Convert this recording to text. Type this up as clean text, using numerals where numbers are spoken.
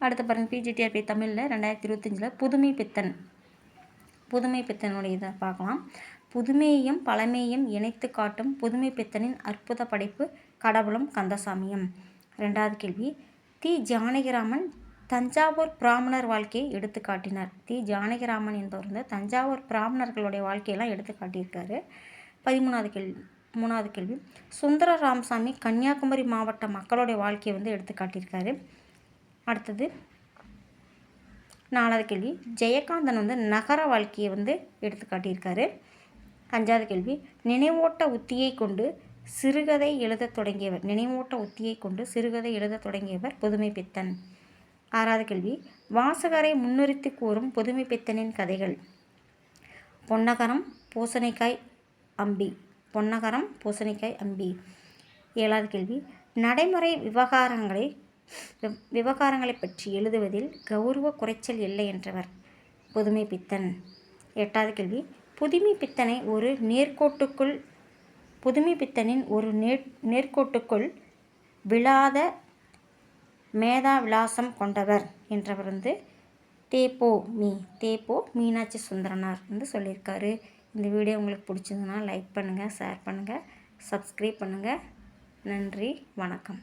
அடுத்து பாருங்கள், பிஜிடிஆர்பி தமிழில் 2025 புதுமை பித்தனுடைய இதை பார்க்கலாம். புதுமையையும் பழமையையும் இணைத்து காட்டும் புதுமை பித்தனின் அற்புத படைப்பு கடவுளும் கந்தசாமியும். 2வது கேள்வி, தி. ஜானகிராமன் தஞ்சாவூர் பிராமணர் வாழ்க்கையை எடுத்து காட்டினார். தி. ஜானகிராமன் என்பவர் வந்து தஞ்சாவூர் பிராமணர்களுடைய வாழ்க்கையெல்லாம் எடுத்து காட்டியிருக்காரு. 3வது கேள்வி, சுந்தர ராமசாமி கன்னியாகுமரி மாவட்ட மக்களுடைய வாழ்க்கையை வந்து எடுத்து காட்டியிருக்காரு. அடுத்தது 4வது கேள்வி, ஜெயகாந்தன் வந்து நகர வாழ்க்கையை வந்து எடுத்து காட்டியிருக்காரு. 5வது கேள்வி, நினைவோட்ட உத்தியை கொண்டு சிறுகதை எழுத தொடங்கியவர் புதுமை பித்தன். 6வது கேள்வி, வாசகரை முன்னிறுத்தி கூறும் புதுமை பித்தனின் கதைகள். பொன்னகரம் பூசணிக்காய் அம்பி. 7வது கேள்வி, நடைமுறை விவகாரங்களை பற்றி எழுதுவதில் கௌரவ குறைச்சல் இல்லை என்றவர் புதுமை பித்தன். 8வது கேள்வி, புதுமை பித்தனின் ஒரு நேர்கோட்டுக்குள் விழாத மேதா விலாசம் கொண்டவர் என்றவர் வந்து தேப்போ மீனாட்சி சுந்தரனார் வந்து சொல்லியிருக்காரு. இந்த வீடியோ உங்களுக்கு பிடிச்சிருந்ததுன்னா லைக் பண்ணுங்கள், ஷேர் பண்ணுங்கள், சப்ஸ்கிரைப் பண்ணுங்கள். நன்றி, வணக்கம்.